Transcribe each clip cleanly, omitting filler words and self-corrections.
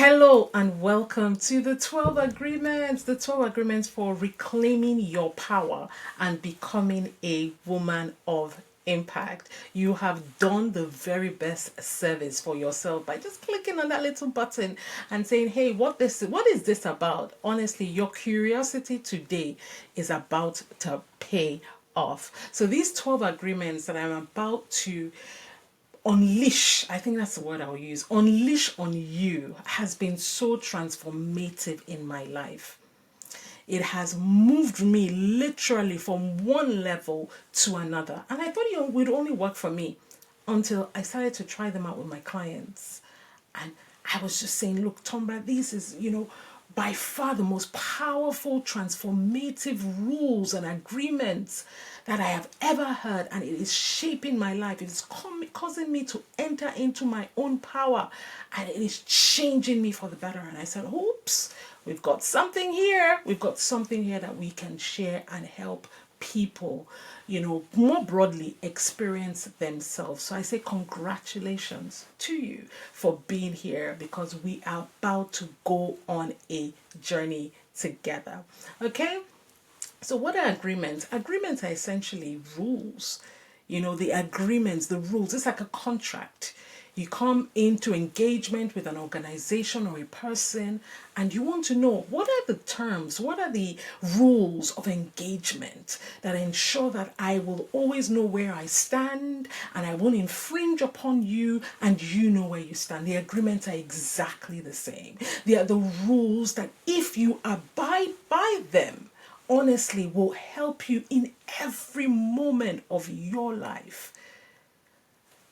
Hello and welcome to the 12 agreements, the 12 agreements for reclaiming your power and becoming a woman of impact. You have done the very best service for yourself by just clicking on that little button and saying, "Hey, what is this about?" Honestly, your curiosity today is about to pay off. So these 12 agreements that I'm about to unleash, I think that's the word I'll use, unleash on you, has been so transformative in my life. It has moved me literally from one level to another. And I thought it would only work for me until I started to try them out with my clients. And I was just saying, look, Tomba, this is, by far the most powerful, transformative rules and agreements that I have ever heard. And it is shaping my life. It is causing me to enter into my own power. And it is changing me for the better. And I said, oops, we've got something here. We've got something here that we can share and help people, more broadly experience themselves. So I say congratulations to you for being here, because we are about to go on a journey together. Okay? So what are agreements? Agreements are essentially rules. The agreements, the rules, it's like a contract. You come into engagement with an organization or a person and you want to know, what are the terms, what are the rules of engagement that ensure that I will always know where I stand and I won't infringe upon you and you know where you stand. The agreements are exactly the same. They are the rules that, if you abide by them, honestly will help you in every moment of your life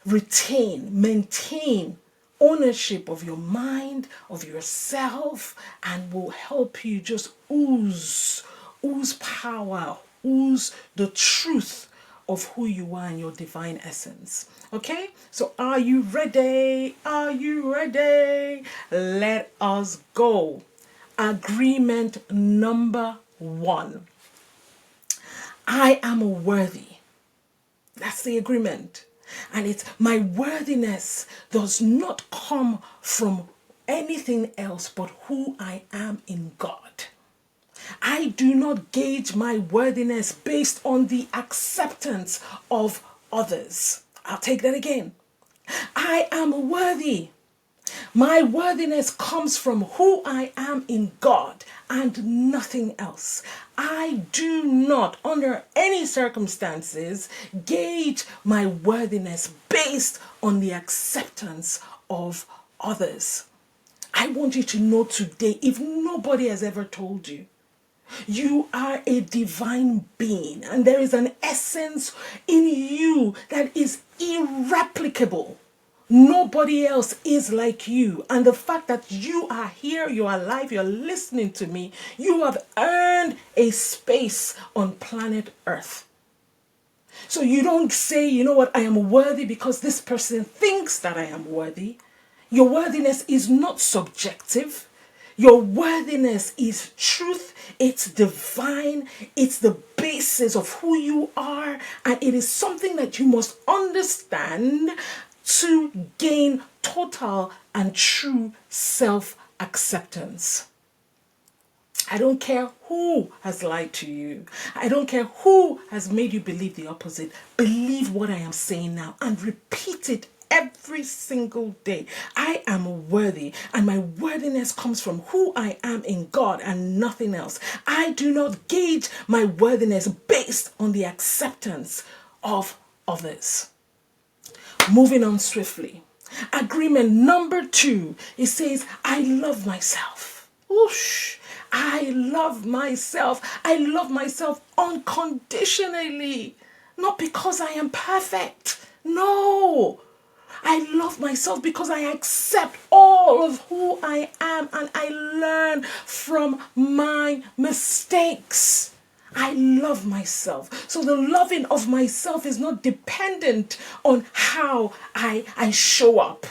maintain ownership of your mind, of yourself, and will help you just ooze power, ooze the truth of who you are and your divine essence. Okay? So are you ready? Are you ready? Let us go. Agreement number 1. I am worthy. That's the agreement. And it's my worthiness does not come from anything else but who I am in God. I do not gauge my worthiness based on the acceptance of others. I'll take that again. I am worthy. My worthiness comes from who I am in God and nothing else. I do not, under any circumstances, gauge my worthiness based on the acceptance of others. I want you to know today, if nobody has ever told you, you are a divine being and there is an essence in you that is irreplicable. Nobody else is like you. And the fact that you are here, you are alive, you're listening to me, you have earned a space on planet Earth. So you don't say, you know what, I am worthy because this person thinks that I am worthy. Your worthiness is not subjective. Your worthiness is truth. It's divine. It's the basis of who you are. And it is something that you must understand to gain total and true self-acceptance. I don't care who has lied to you. I don't care who has made you believe the opposite. Believe what I am saying now and repeat it every single day. I am worthy, and my worthiness comes from who I am in God and nothing else. I do not gauge my worthiness based on the acceptance of others. Moving on swiftly. Agreement number 2. It says, I love myself. Whoosh. I love myself. I love myself unconditionally. Not because I am perfect. No. I love myself because I accept all of who I am and I learn from my mistakes. I love myself. So the loving of myself is not dependent on how I show up.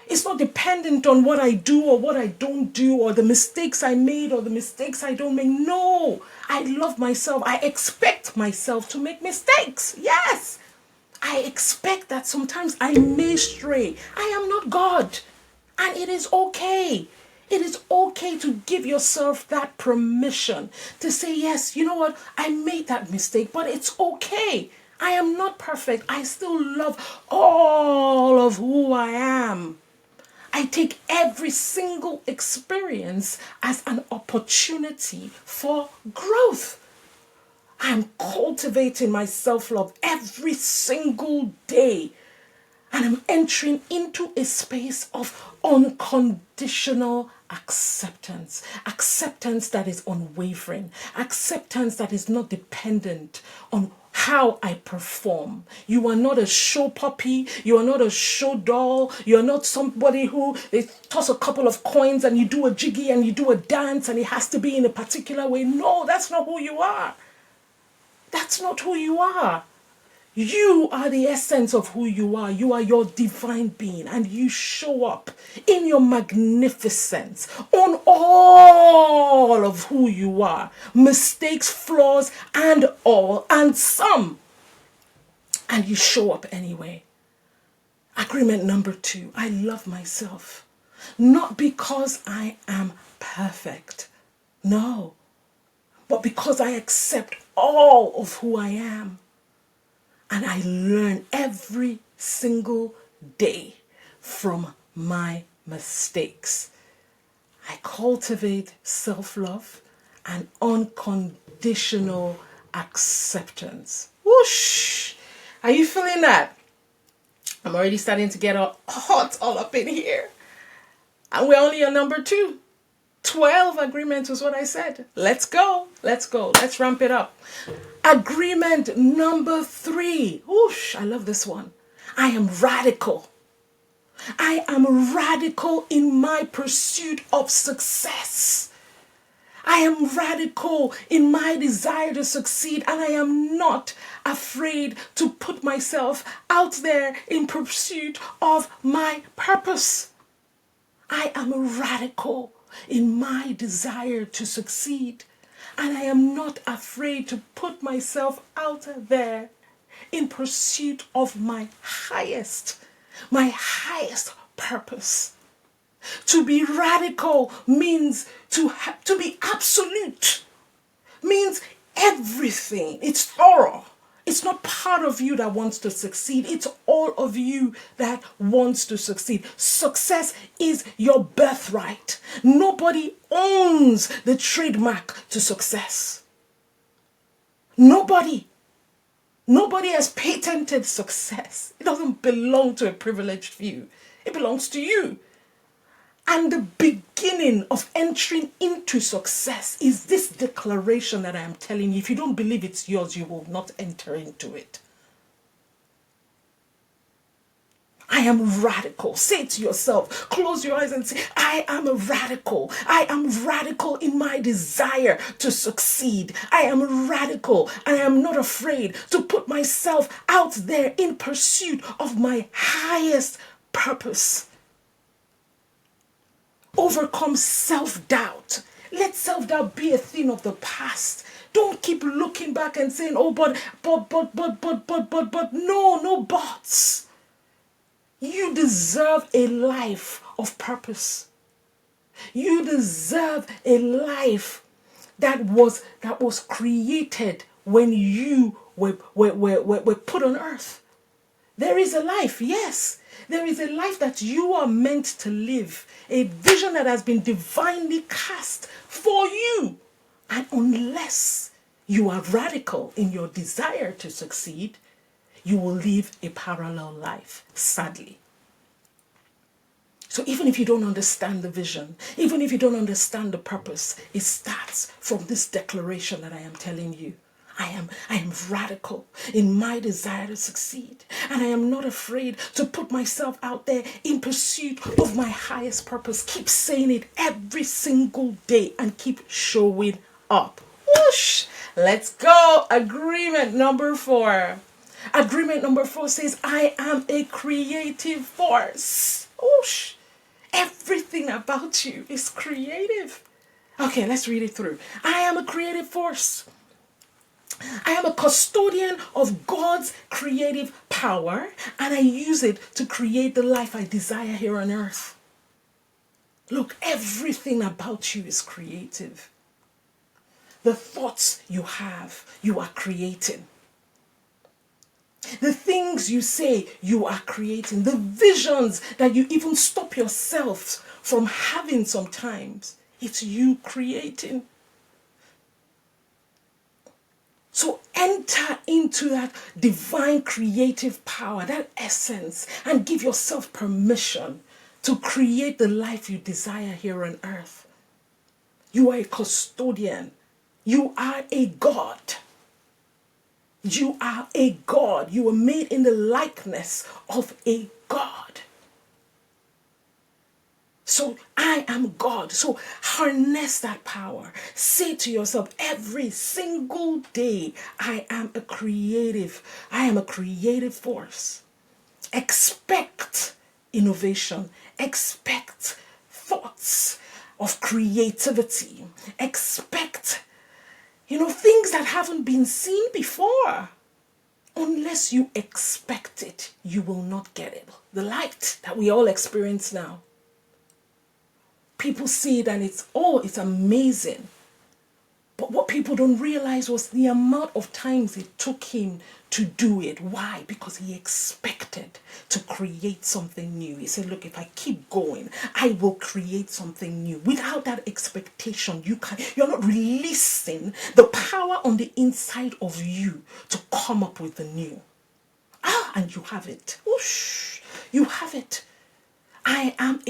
It's not dependent on what I do or what I don't do or the mistakes I made or the mistakes I don't make. No, I love myself. I expect myself to make mistakes. Yes, I expect that sometimes I may stray. I am not God. And it is okay. It is okay to give yourself that permission to say, yes, you know what? I made that mistake, but it's okay. I am not perfect. I still love all of who I am. I take every single experience as an opportunity for growth. I'm cultivating my self-love every single day. And I'm entering into a space of unconditional acceptance. Acceptance that is unwavering. Acceptance that is not dependent on how I perform. You are not a show puppy. You are not a show doll. You are not somebody who they toss a couple of coins and you do a jiggy and you do a dance and it has to be in a particular way. No, that's not who you are. That's not who you are. You are the essence of who you are. You are your divine being, and you show up in your magnificence on all of who you are. Mistakes, flaws, and all, and some. And you show up anyway. Agreement number 2, I love myself. Not because I am perfect. No. But because I accept all of who I am. And I learn every single day from my mistakes. I cultivate self-love and unconditional acceptance. Whoosh! Are you feeling that? I'm already starting to get hot all up in here. And we're only on number 2. 12 agreements was what I said. Let's go. Let's go. Let's ramp it up. Agreement number 3. Whoosh, I love this one. I am radical. I am radical in my pursuit of success. I am radical in my desire to succeed, and I am not afraid to put myself out there in pursuit of my purpose. I am radical in my desire to succeed, and I am not afraid to put myself out there in pursuit of my highest purpose. To be radical means to be absolute, means everything. It's thorough. It's not part of you that wants to succeed. It's all of you that wants to succeed. Success is your birthright. Nobody owns the trademark to success. Nobody has patented success. It doesn't belong to a privileged few. It belongs to you. And the beginning of entering into success is this declaration that I am telling you. If you don't believe it's yours, you will not enter into it. I am radical. Say it to yourself. Close your eyes and say, I am a radical. I am radical in my desire to succeed. I am radical, and I am not afraid to put myself out there in pursuit of my highest purpose. Overcome self-doubt. Let self-doubt be a thing of the past. Don't keep looking back and saying, oh, but, no buts. You deserve a life of purpose. You deserve a life that was created when you were put on earth. There is a life, yes. There is a life that you are meant to live. A vision that has been divinely cast for you. And unless you are radical in your desire to succeed, you will live a parallel life, sadly. So even if you don't understand the vision, even if you don't understand the purpose, it starts from this declaration that I am telling you. I am radical in my desire to succeed, and I am not afraid to put myself out there in pursuit of my highest purpose. Keep saying it every single day and keep showing up. Whoosh! Let's go. Agreement number 4. Agreement number 4 says, I am a creative force. Whoosh! Everything about you is creative. Okay, let's read it through. I am a creative force. I am a custodian of God's creative power, and I use it to create the life I desire here on earth. Look, everything about you is creative. The thoughts you are creating. The things you say, you are creating. The visions that you even stop yourself from having sometimes, it's you creating. So enter into that divine creative power, that essence, and give yourself permission to create the life you desire here on earth. You are a custodian. You are a God. You are a God. You were made in the likeness of a God. So I am God. So harness that power. Say to yourself every single day, I am a creative force. Expect innovation. Expect thoughts of creativity. Expect, things that haven't been seen before. Unless you expect it, you will not get it. The light that we all experience now. People see it and it's amazing. But what people don't realize was the amount of times it took him to do it. Why? Because he expected to create something new. He said, look, if I keep going, I will create something new. Without that expectation, you're not releasing the power on the inside of you to come up with the new. And you have it. Whoosh, you have it. I am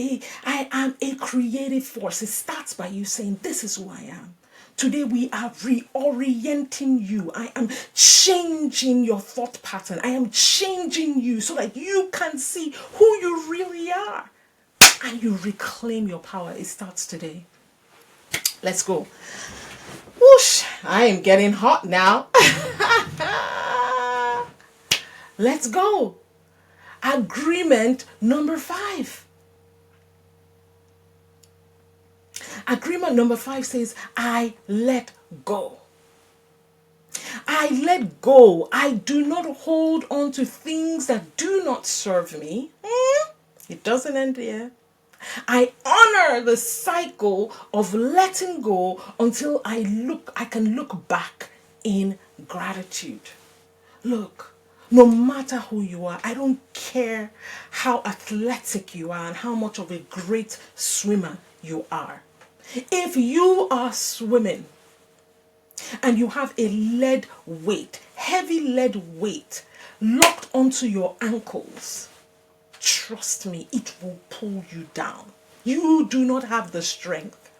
a creative force. It starts by you saying, this is who I am. Today we are reorienting you. I am changing your thought pattern. I am changing you so that you can see who you really are. And you reclaim your power. It starts today. Let's go. Whoosh, I am getting hot now. Let's go. Agreement number 5. Agreement number 5 says, I let go. I let go. I do not hold on to things that do not serve me. It doesn't end there. I honor the cycle of letting go until I can look back in gratitude. Look, no matter who you are, I don't care how athletic you are and how much of a great swimmer you are. If you are swimming and you have a heavy lead weight locked onto your ankles, trust me, it will pull you down. You do not have the strength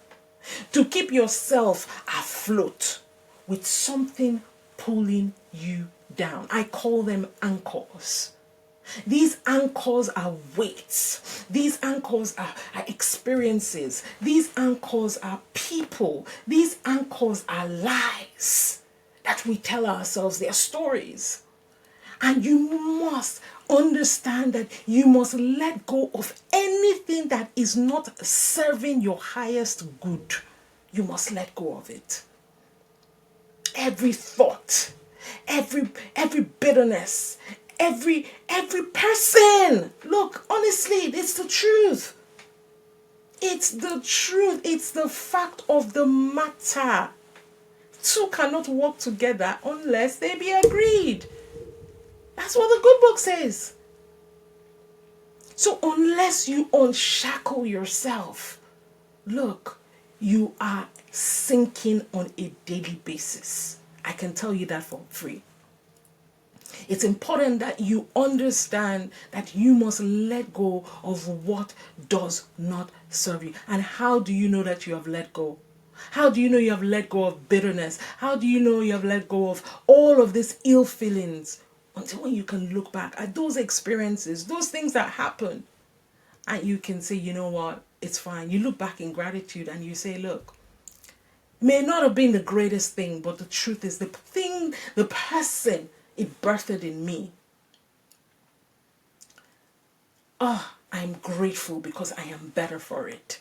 to keep yourself afloat with something pulling you down. I call them anchors. These anchors are weights. These anchors are experiences. These anchors are people. These anchors are lies that we tell ourselves. They are stories. And you must understand that you must let go of anything that is not serving your highest good. You must let go of it. Every thought, every bitterness, every person. Look, honestly, it's the truth. It's the truth. It's the fact of the matter. Two cannot work together unless they be agreed. That's what the good book says. So unless you unshackle yourself, look, you are sinking on a daily basis. I can tell you that for free. It's important that you understand that you must let go of what does not serve you. And how do you know that you have let go? How do you know you have let go of bitterness? How do you know you have let go of all of these ill feelings? Until when you can look back at those experiences, those things that happen, and you can say, you know what, it's fine. You look back in gratitude and you say, look, may not have been the greatest thing, but the truth is the person it birthed in me. I'm grateful because I am better for it.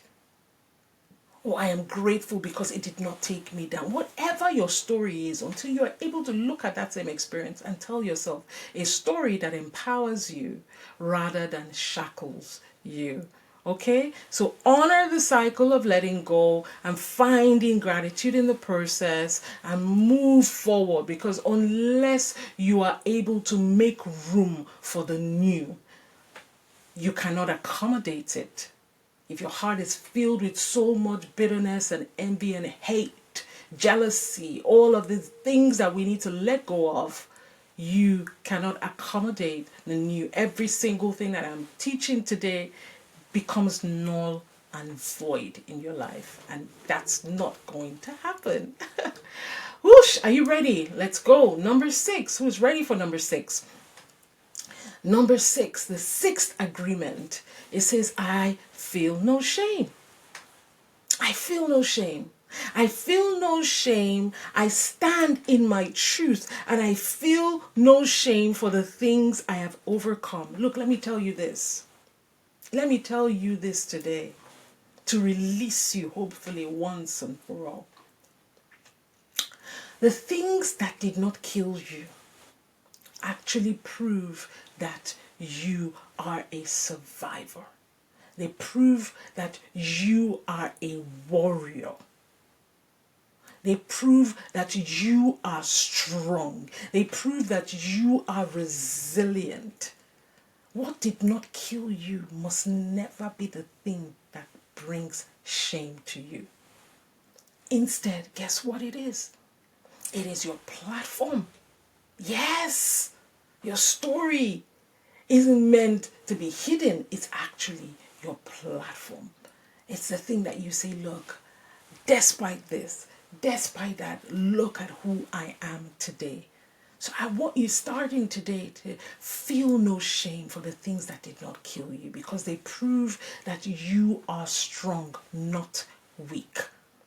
Or I am grateful because it did not take me down. Whatever your story is, until you are able to look at that same experience and tell yourself a story that empowers you rather than shackles you. Okay, so honor the cycle of letting go and finding gratitude in the process and move forward, because unless you are able to make room for the new, you cannot accommodate it. If your heart is filled with so much bitterness and envy and hate, jealousy, all of these things that we need to let go of, you cannot accommodate the new. Every single thing that I'm teaching today becomes null and void in your life, and that's not going to happen. Whoosh, are you ready? Let's go. Number 6. Who's ready for number 6? Number 6, the sixth agreement. It says, I feel no shame. I feel no shame. I feel no shame. I stand in my truth, and I feel no shame for the things I have overcome. Look, let me tell you this. Let me tell you this today to release you, hopefully, once and for all. The things that did not kill you actually prove that you are a survivor. They prove that you are a warrior. They prove that you are strong. They prove that you are resilient. What did not kill you must never be the thing that brings shame to you. Instead, guess what it is? It is your platform. Yes, your story isn't meant to be hidden. It's actually your platform. It's the thing that you say, look, despite this, despite that, look at who I am today. So I want you starting today to feel no shame for the things that did not kill you, because they prove that you are strong, not weak.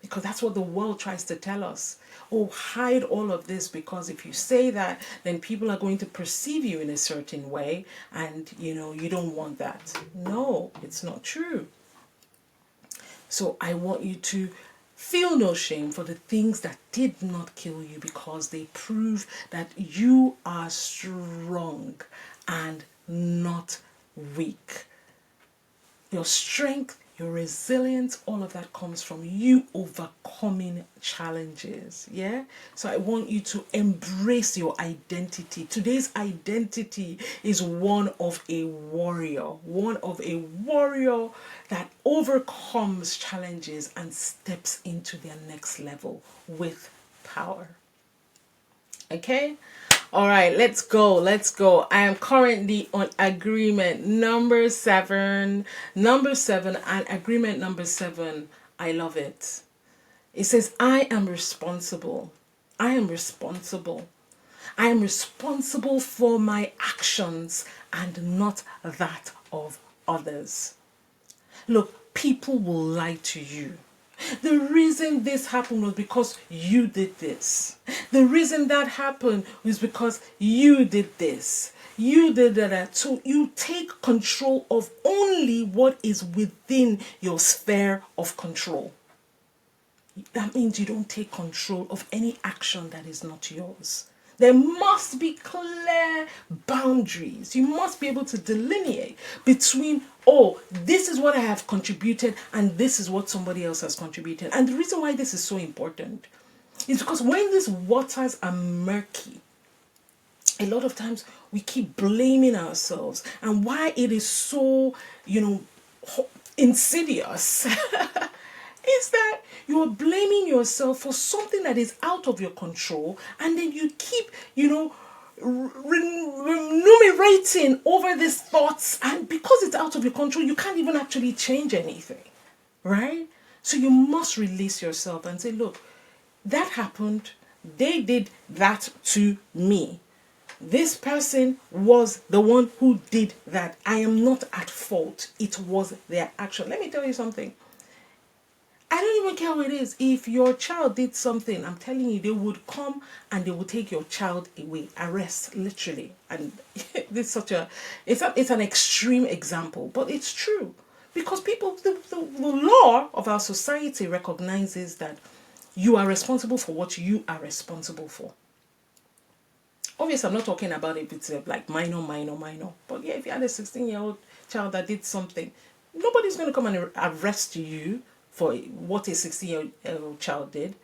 Because that's what the world tries to tell us. Oh, hide all of this, because if you say that, then people are going to perceive you in a certain way, and you don't want that. No, it's not true. So I want you to feel no shame for the things that did not kill you, because they prove that you are strong and not weak. Your strength, your resilience, all of that comes from you overcoming challenges. Yeah? So I want you to embrace your identity. Today's identity is one of a warrior. One of a warrior that overcomes challenges and steps into their next level with power. Okay? All right, let's go. I am currently on agreement number 7. And agreement number 7, I love it. It says, I am responsible. I am responsible. I am responsible for my actions and not that of others. Look, people will lie to you. The reason this happened was because you did this. The reason that happened was because you did this. You did that. So you take control of only what is within your sphere of control. That means you don't take control of any action that is not yours. There must be clear boundaries. You must be able to delineate between, oh, this is what I have contributed and this is what somebody else has contributed. And the reason why this is so important is because when these waters are murky, a lot of times we keep blaming ourselves. And why it is so, insidious is that you're blaming yourself for something that is out of your control, and then you keep, remunerating over these thoughts, and because it's out of your control, you can't even actually change anything, right? So you must release yourself and say, look, that happened. They did that to me. This person was the one who did that. I am not at fault. It was their action. Let me tell you something. I don't even care who it is. If your child did something, I'm telling you, they would come and they would take your child away, arrest, literally. And this is it's an extreme example, but it's true. Because the law of our society recognizes that you are responsible for what you are responsible for. Obviously, I'm not talking about if it's like minor. But yeah, if you had a 16-year-old child that did something, Nobody's going to come and arrest you for what a 16-year-old child did.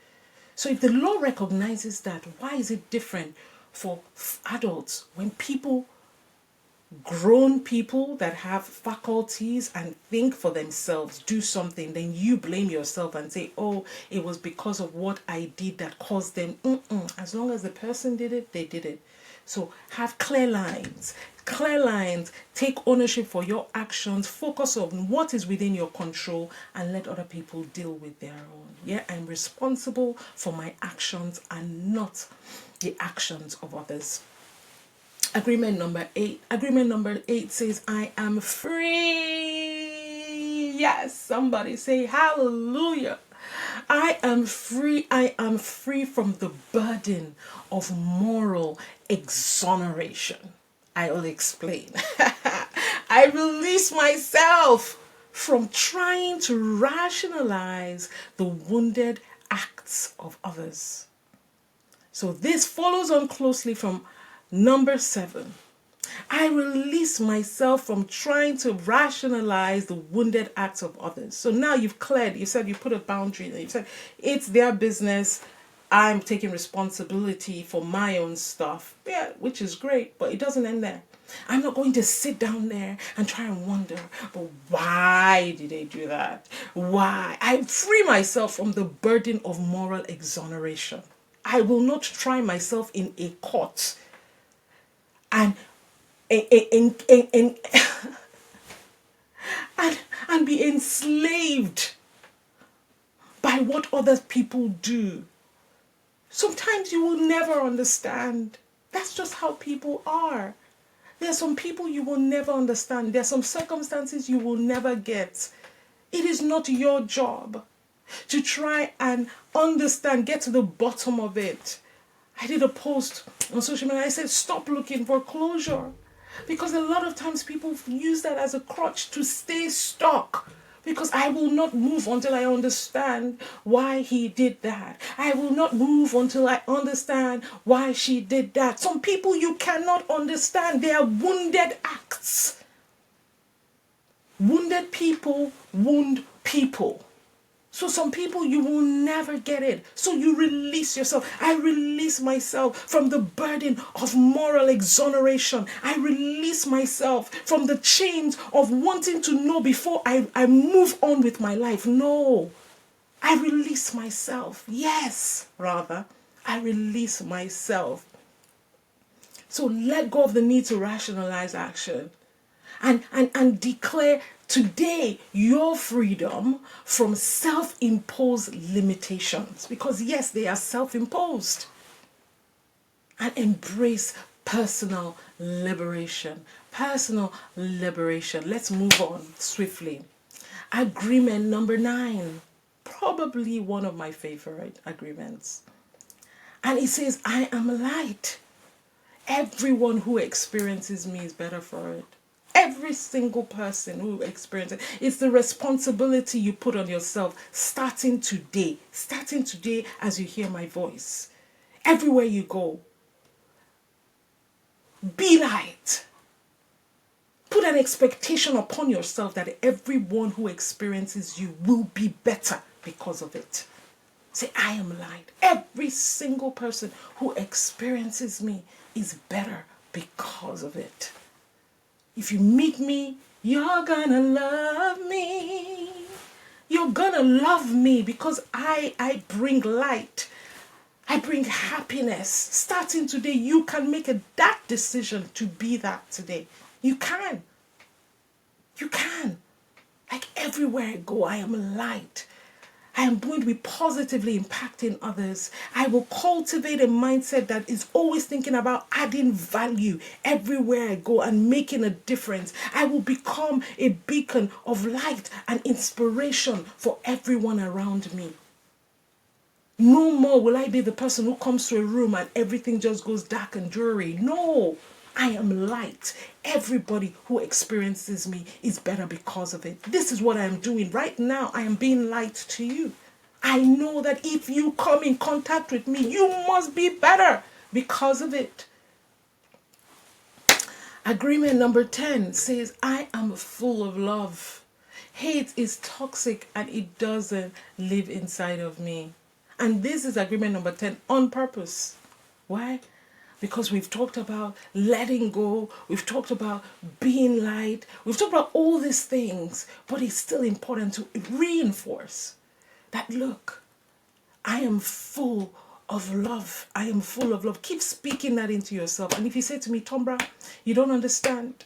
So if the law recognizes that, why is it different for adults when grown people that have faculties and think for themselves do something, then you blame yourself and say, oh, it was because of what I did that caused them. As long as the person did it, they did it. So have clear lines. Clear lines, take ownership for your actions, focus on what is within your control, and let other people deal with their own. Yeah, I'm responsible for my actions and not the actions of others. Agreement number 8. Agreement number 8 says, I am free. Yes, somebody say hallelujah. I am free. I am free from the burden of moral exoneration. I will explain. I release myself from trying to rationalize the wounded acts of others. So this follows on closely from number 7. I release myself from trying to rationalize the wounded acts of others. So now you've cleared, you said you put a boundary there. You said it's their business. I'm taking responsibility for my own stuff. Yeah, which is great, but it doesn't end there. I'm not going to sit down there and try and wonder, but why did they do that? Why? I free myself from the burden of moral exoneration. I will not try myself in a court and and be enslaved by what other people do. Sometimes you will never understand. That's just how people are. There are some people you will never understand. There are some circumstances you will never get. It is not your job to try and understand, get to the bottom of it. I did a post on social media. I said, stop looking for closure. Because a lot of times people use that as a crutch to stay stuck. Because I will not move until I understand why he did that. I will not move until I understand why she did that. Some people you cannot understand. They are wounded acts. Wounded people wound people. So some people, you will never get it. So you release yourself. I release myself from the burden of moral exoneration. I release myself from the chains of wanting to know before I move on with my life. No, I release myself. Yes, rather, I release myself. So let go of the need to rationalize action and declare today your freedom from self-imposed limitations, because yes, they are self-imposed, and embrace personal liberation. Let's move on swiftly. Agreement number 9, probably one of my favorite agreements, and it says, I am light. Everyone who experiences me is better for it. Every single person who experiences it. It's the responsibility you put on yourself starting today as you hear my voice. Everywhere you go, be light. Put an expectation upon yourself that everyone who experiences you will be better because of it. Say, I am light. Every single person who experiences me is better because of it. If you meet me, you're gonna love me. You're gonna love me because I bring light. I bring happiness. Starting today, you can make that decision to be that today. You can. You can. Like everywhere I go, I am light. I am going to be positively impacting others. I will cultivate a mindset that is always thinking about adding value everywhere I go and making a difference. I will become a beacon of light and inspiration for everyone around me. No more will I be the person who comes to a room and everything just goes dark and dreary. No, I am light. Everybody who experiences me is better because of it. This is what I am doing right now. I am being light to you. I know that if you come in contact with me, you must be better because of it. Agreement number 10 says, I am full of love. Hate is toxic and it doesn't live inside of me. And this is agreement number 10 on purpose. Why? Because we've talked about letting go, we've talked about being light, we've talked about all these things, but it's still important to reinforce that look, I am full of love. I am full of love. Keep speaking that into yourself. And if you say to me, Tombra, you don't understand.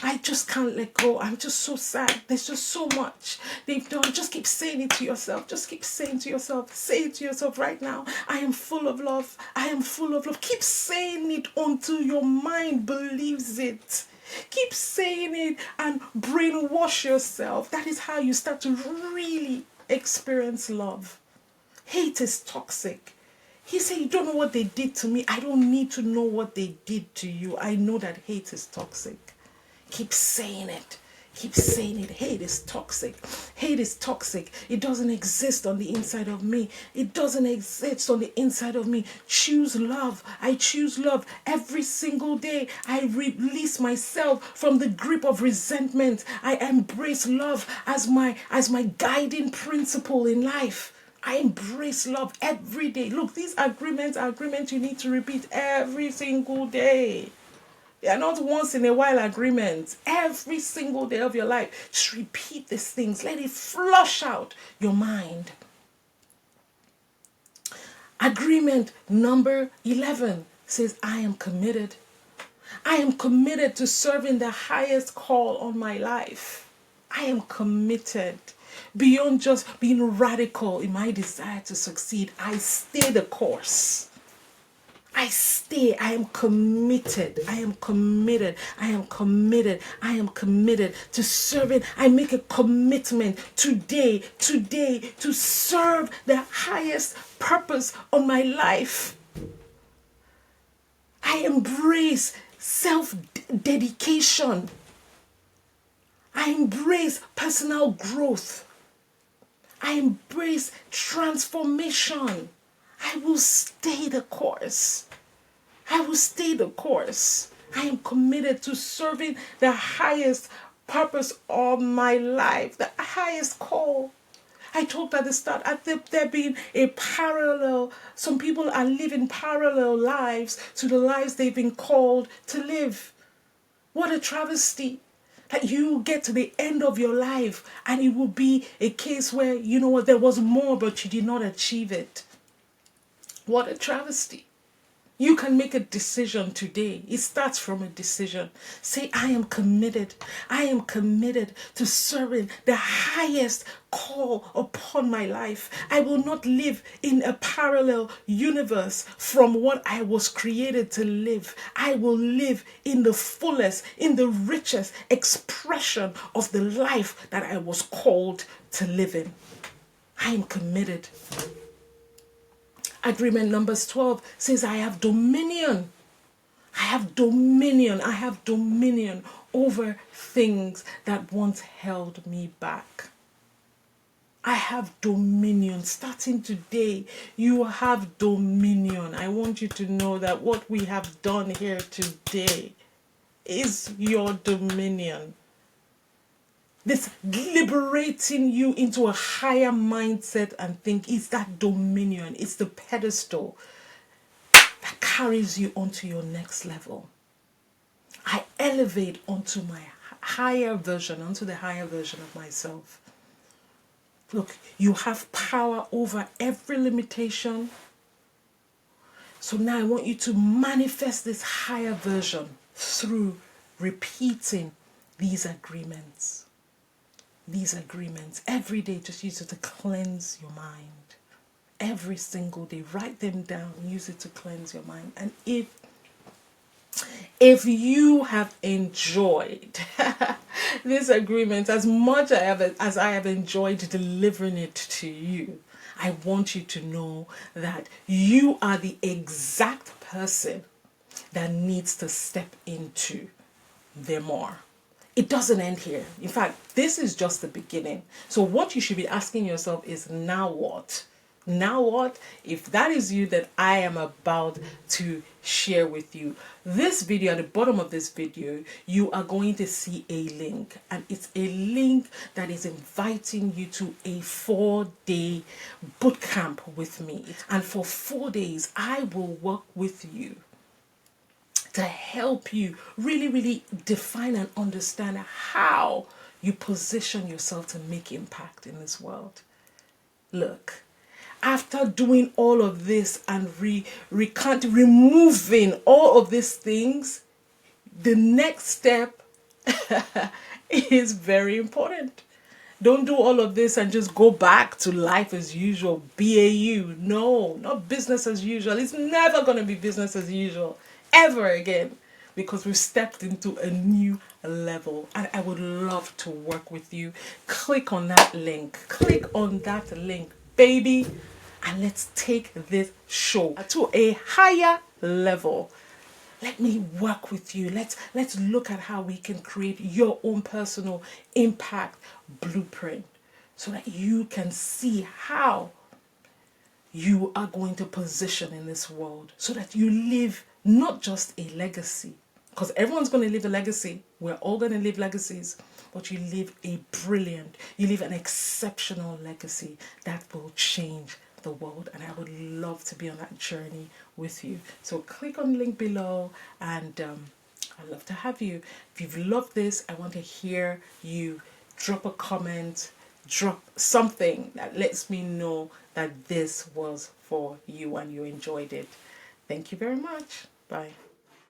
I just can't let go. I'm just so sad. There's just so much they've done. Just keep saying it to yourself. Just keep saying to yourself. Say it to yourself right now. I am full of love. I am full of love. Keep saying it until your mind believes it. Keep saying it and brainwash yourself. That is how you start to really experience love. Hate is toxic. He said, you don't know what they did to me. I don't need to know what they did to you. I know that hate is toxic. Keep saying it. Keep saying it. Hate is toxic. Hate is toxic. It doesn't exist on the inside of me. It doesn't exist on the inside of me. Choose love. I choose love. Every single day, I release myself from the grip of resentment. I embrace love as my guiding principle in life. I embrace love every day. Look, these agreements are agreements you need to repeat every single day. They are not once in a while agreements. Every single day of your life, just repeat these things. Let it flush out your mind. Agreement number 11 says, I am committed. I am committed to serving the highest call on my life. I am committed. Beyond just being radical in my desire to succeed, I stay the course. I stay. I am committed. I am committed. I am committed. I am committed to serving. I make a commitment today to serve the highest purpose on my life. I embrace self-dedication. I embrace personal growth. I embrace transformation. I will stay the course. I will stay the course. I am committed to serving the highest purpose of my life, the highest call. I talked at the start, there being a parallel, some people are living parallel lives to the lives they've been called to live. What a travesty. That you get to the end of your life and it will be a case where, you know what, there was more, but you did not achieve it. What a travesty. You can make a decision today. It starts from a decision. Say, I am committed. I am committed to serving the highest call upon my life. I will not live in a parallel universe from what I was created to live. I will live in the fullest, in the richest expression of the life that I was called to live in. I am committed. Agreement numbers 12 says, I have dominion. I have dominion. I have dominion over things that once held me back. I have dominion. Starting today, you have dominion. I want you to know that what we have done here today is your dominion. This liberating you into a higher mindset and think is that dominion. It's the pedestal that carries you onto your next level. I elevate onto my higher version, onto the higher version of myself. Look, you have power over every limitation. So now I want you to manifest this higher version through repeating these agreements. These agreements every day, just use it to cleanse your mind. Every single day, write them down, use it to cleanse your mind. And if you have enjoyed this agreement as much as I have enjoyed delivering it to you, I want you to know that you are the exact person that needs to step into the more. It doesn't end here. In fact, this is just the beginning. So what you should be asking yourself is, now what? Now what? If that is you, then I am about to share with you this video. At the bottom of this video, you are going to see a link, and it's a link that is inviting you to a 4-day boot camp with me. And for 4 days, I will work with you to help you really define and understand how you position yourself to make impact in this world. Look, after doing all of this and removing all of these things, the next step is very important. Don't do all of this and just go back to life as usual, BAU. No, not business as usual. It's never going to be business as usual ever again, because we've stepped into a new level, and I would love to work with you. Click on that link. Click on that link, baby, and let's take this show to a higher level. Let me work with you. Let's look at how we can create your own personal impact blueprint so that you can see how you are going to position in this world, so that you live not just a legacy, because everyone's going to live a legacy. We're all going to live legacies, but you live a brilliant, you live an exceptional legacy that will change the world. And I would love to be on that journey with you. So click on the link below, and I'd love to have you. If you've loved this, I want to hear you. Drop a comment, drop something that lets me know that this was for you and you enjoyed it. Thank you very much. Bye.